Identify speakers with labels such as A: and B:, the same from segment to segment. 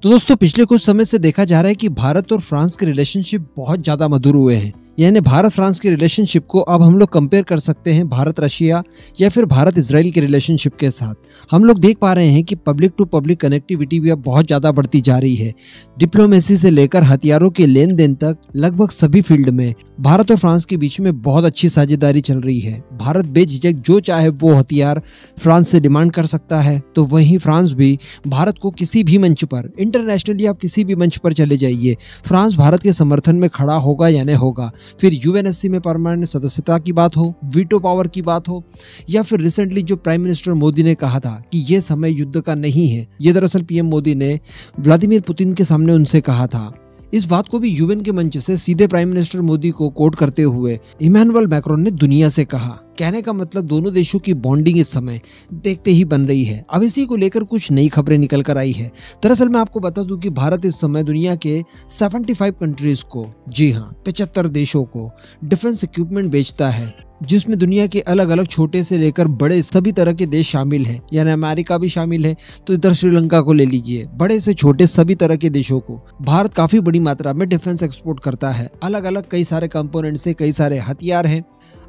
A: तो दोस्तों पिछले कुछ समय से देखा जा रहा है कि भारत और फ्रांस के रिलेशनशिप बहुत ज्यादा मधुर हुए हैं। यानी भारत फ्रांस के रिलेशनशिप को अब हम लोग कंपेयर कर सकते हैं भारत रशिया या फिर भारत इजराइल के रिलेशनशिप के साथ। हम लोग देख पा रहे हैं कि पब्लिक टू पब्लिक कनेक्टिविटी भी अब बहुत ज्यादा बढ़ती जा रही है। डिप्लोमेसी से लेकर हथियारों के लेन देन तक लगभग सभी फील्ड में भारत और फ्रांस के बीच में बहुत अच्छी साझेदारी चल रही है। भारत बेझिझक जो चाहे वो हथियार फ्रांस से डिमांड कर सकता है, तो वहीं फ्रांस भी भारत को किसी भी मंच पर, इंटरनेशनली आप किसी भी मंच पर चले जाइए, फ्रांस भारत के समर्थन में खड़ा होगा या नहीं होगा। फिर यूएनएससी में परमानेंट सदस्यता की बात हो, वीटो पावर की बात हो, या फिर रिसेंटली जो प्राइम मिनिस्टर मोदी ने कहा था कि ये समय युद्ध का नहीं है, ये दरअसल पीएम मोदी ने व्लादिमीर पुतिन के सामने उनसे कहा था। इस बात को भी यूएन के मंच से सीधे प्राइम मिनिस्टर मोदी को कोट करते हुए इमैनुअल मैक्रोन ने दुनिया से कहा। कहने का मतलब दोनों देशों की बॉन्डिंग इस समय देखते ही बन रही है। अब इसी को लेकर कुछ नई खबरें निकल कर आई है। दरअसल मैं आपको बता दूं कि भारत इस समय दुनिया के 75 कंट्रीज को, जी हाँ 75 देशों को डिफेंस इक्विपमेंट बेचता है, जिसमें दुनिया के अलग अलग छोटे से लेकर बड़े सभी तरह के देश शामिल हैं। यानी अमेरिका भी शामिल है, तो इधर श्रीलंका को ले लीजिए, बड़े से छोटे सभी तरह के देशों को भारत काफी बड़ी मात्रा में डिफेंस एक्सपोर्ट करता है। अलग अलग कई सारे कंपोनेंट से कई सारे हथियार हैं।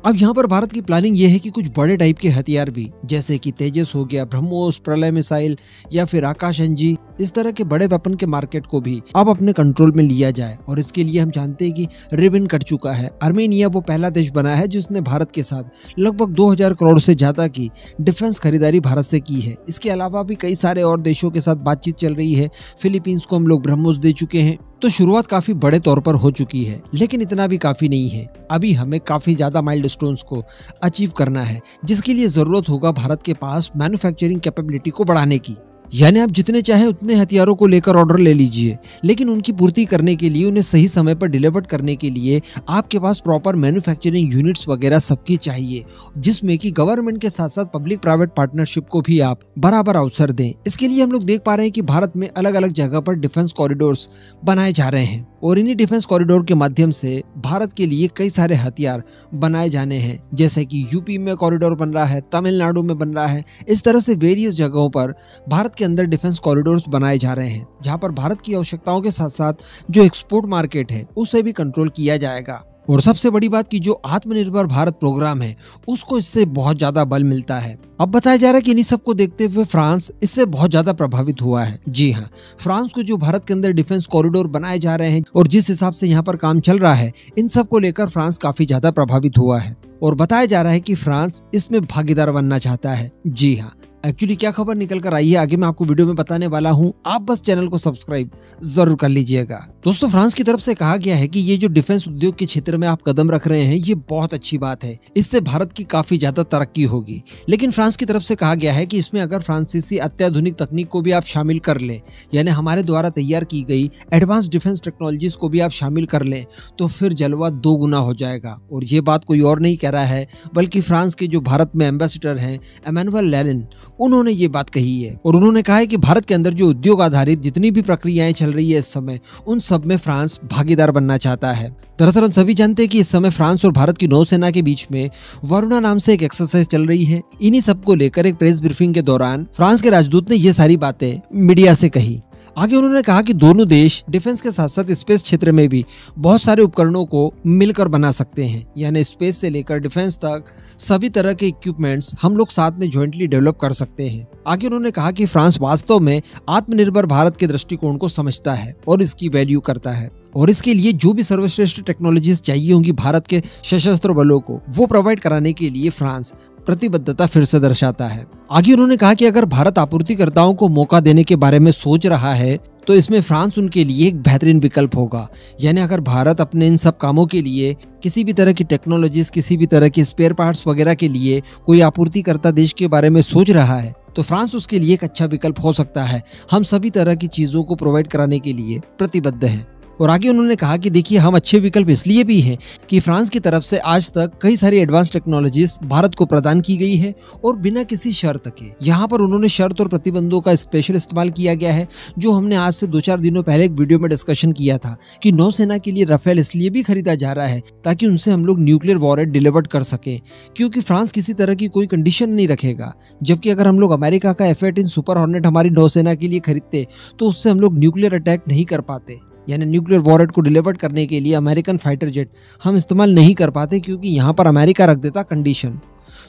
A: अब यहाँ पर भारत की प्लानिंग ये है कि कुछ बड़े टाइप के हथियार भी, जैसे कि तेजस हो गया, ब्रह्मोस, प्रलय मिसाइल या फिर आकाश एनजी, इस तरह के बड़े वेपन के मार्केट को भी अब अपने कंट्रोल में लिया जाए। और इसके लिए हम जानते हैं कि रिबन कट चुका है। आर्मेनिया वो पहला देश बना है जिसने भारत के साथ लगभग 2000 करोड़ से ज्यादा की डिफेंस खरीदारी भारत से की है। इसके अलावा भी कई सारे और देशों के साथ बातचीत चल रही है। फिलीपींस को हम लोग ब्रह्मोस दे चुके हैं। तो शुरुआत काफी बड़े तौर पर हो चुकी है, लेकिन इतना भी काफी नहीं है। अभी हमें काफी ज्यादा माइलस्टोन्स को अचीव करना है, जिसके लिए जरूरत होगा भारत के पास मैन्युफैक्चरिंग कैपेबिलिटी को बढ़ाने की। यानी आप जितने चाहे उतने हथियारों को लेकर ऑर्डर ले लीजिए, लेकिन उनकी पूर्ति करने के लिए, उन्हें सही समय पर डिलीवर करने के लिए आपके पास प्रॉपर मैन्युफैक्चरिंग यूनिट्स वगैरह सबकी चाहिए, जिसमें कि गवर्नमेंट के साथ साथ पब्लिक प्राइवेट पार्टनरशिप को भी आप बराबर अवसर दें। इसके लिए हम लोग देख पा रहे हैं कि भारत में अलग अलग जगह पर डिफेंस कॉरिडोर्स बनाए जा रहे हैं, और इन्हीं डिफेंस कॉरिडोर के माध्यम से भारत के लिए कई सारे हथियार बनाए जाने हैं। जैसे कि यूपी में कॉरिडोर बन रहा है, तमिलनाडु में बन रहा है। इस तरह से वेरियस जगहों पर भारत के अंदर डिफेंस कॉरिडोर्स बनाए जा रहे हैं, जहां पर भारत की आवश्यकताओं के साथ साथ जो एक्सपोर्ट मार्केट है उसे भी कंट्रोल किया जाएगा। और सबसे बड़ी बात कि जो आत्मनिर्भर भारत प्रोग्राम है उसको इससे बहुत ज्यादा बल मिलता है। अब बताया जा रहा है कि इन्हीं सबको देखते हुए फ्रांस इससे बहुत ज्यादा प्रभावित हुआ है। जी हाँ, फ्रांस को जो भारत के अंदर डिफेंस कॉरिडोर बनाए जा रहे हैं और जिस हिसाब से यहाँ पर काम चल रहा है, इन सब को लेकर फ्रांस काफी ज्यादा प्रभावित हुआ है। और बताया जा रहा है कि फ्रांस इसमें भागीदार बनना चाहता है। जी हाँ, एक्चुअली क्या खबर निकल कर आई है आगे मैं आपको वीडियो में बताने वाला हूं। आप बस चैनल को सब्सक्राइब जरूर कर लीजिएगा। दोस्तों, फ्रांस की तरफ से कहा गया है कि ये जो डिफेंस उद्योग के क्षेत्र में आप कदम रख रहे हैं, ये बहुत अच्छी बात है। इससे भारत की काफी ज्यादा तरक्की होगी। लेकिन फ्रांस की तरफ से कहा गया है कि इसमें अगर फ्रांसीसी अत्याधुनिक तकनीक को भी आप शामिल कर लें, यानी हमारे द्वारा तैयार की गई एडवांस डिफेंस टेक्नोलॉजीज को भी आप शामिल कर लें, तो फिर जलवा 2 गुना हो जाएगा। और ये बात कोई और नहीं कह रहा है, बल्कि फ्रांस के जो भारत में एम्बेसडर हैं इमैनुअल लैलिन, उन्होंने ये बात कही है। और उन्होंने कहा है कि भारत के अंदर जो उद्योग आधारित जितनी भी प्रक्रियाएं चल रही है इस समय, उन सब में फ्रांस भागीदार बनना चाहता है। दरअसल हम सभी जानते हैं कि इस समय फ्रांस और भारत की नौसेना के बीच में वरुणा नाम से एक एक्सरसाइज चल रही है। इन्हीं सब को लेकर एक प्रेस ब्रीफिंग के दौरान फ्रांस के राजदूत ने ये सारी बातें मीडिया से कही। आगे उन्होंने कहा कि दोनों देश डिफेंस के साथ साथ स्पेस क्षेत्र में भी बहुत सारे उपकरणों को मिलकर बना सकते हैं। यानी स्पेस से लेकर डिफेंस तक सभी तरह के इक्विपमेंट्स हम लोग साथ में ज्वाइंटली डेवलप कर सकते हैं। आगे उन्होंने कहा कि फ्रांस वास्तव में आत्मनिर्भर भारत के दृष्टिकोण को समझता है और इसकी वैल्यू करता है, और इसके लिए जो भी सर्वश्रेष्ठ टेक्नोलॉजीज चाहिए होंगी भारत के सशस्त्र बलों को, वो प्रोवाइड कराने के लिए फ्रांस प्रतिबद्धता फिर से दर्शाता है। आगे उन्होंने कहा कि अगर भारत आपूर्तिकर्ताओं को मौका देने के बारे में सोच रहा है, तो इसमें फ्रांस उनके लिए एक बेहतरीन विकल्प होगा। यानी अगर भारत अपने इन सब कामों के लिए किसी भी तरह की टेक्नोलॉजीज, किसी भी तरह के स्पेयर पार्ट्स वगैरह के लिए कोई आपूर्तिकर्ता देश के बारे में सोच रहा है, तो फ्रांस उसके लिए एक अच्छा विकल्प हो सकता है। हम सभी तरह की चीजों को प्रोवाइड कराने के लिए प्रतिबद्ध हैं। और आगे उन्होंने कहा कि देखिए हम अच्छे विकल्प इसलिए भी हैं कि फ्रांस की तरफ से आज तक कई सारी एडवांस टेक्नोलॉजीज भारत को प्रदान की गई है और बिना किसी शर्त के। यहाँ पर उन्होंने शर्त और प्रतिबंधों का स्पेशल इस्तेमाल किया गया है, जो हमने आज से 2-4 दिनों पहले एक वीडियो में डिस्कशन किया था कि नौसेना के लिए राफेल इसलिए भी खरीदा जा रहा है ताकि उनसे हम लोग न्यूक्लियर वॉरहेड डिलीवर कर सके, क्योंकि फ्रांस किसी तरह की कोई कंडीशन नहीं रखेगा। जबकि अगर हम लोग अमेरिका का F-18 सुपर हॉर्नेट हमारी नौसेना के लिए खरीदते तो उससे हम लोग न्यूक्लियर अटैक नहीं कर पाते, यानी न्यूक्लियर वॉरहेड को डिलीवर करने के लिए अमेरिकन फाइटर जेट हम इस्तेमाल नहीं कर पाते, क्योंकि यहाँ पर अमेरिका रख देता कंडीशन।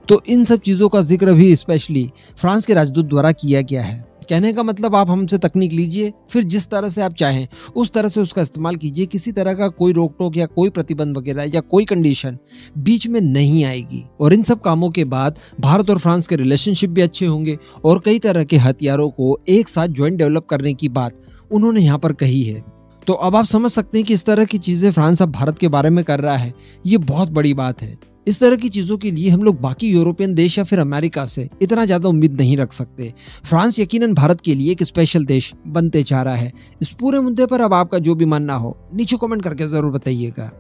A: तो इन सब चीज़ों का जिक्र भी स्पेशली फ्रांस के राजदूत द्वारा किया गया है। कहने का मतलब आप हमसे तकनीक लीजिए, फिर जिस तरह से आप चाहें उस तरह से उसका इस्तेमाल कीजिए, किसी तरह का कोई रोक टोक या कोई प्रतिबंध वगैरह या कोई कंडीशन बीच में नहीं आएगी। और इन सब कामों के बाद भारत और फ्रांस के रिलेशनशिप भी अच्छे होंगे और कई तरह के हथियारों को एक साथ ज्वाइंट डेवलप करने की बात उन्होंने यहाँ पर कही है। तो अब आप समझ सकते हैं कि इस तरह की चीज़ें फ्रांस अब भारत के बारे में कर रहा है, ये बहुत बड़ी बात है। इस तरह की चीज़ों के लिए हम लोग बाकी यूरोपियन देश या फिर अमेरिका से इतना ज़्यादा उम्मीद नहीं रख सकते। फ्रांस यकीनन भारत के लिए एक स्पेशल देश बनते जा रहा है। इस पूरे मुद्दे पर अब आपका जो भी मानना हो नीचे कमेंट करके ज़रूर बताइएगा।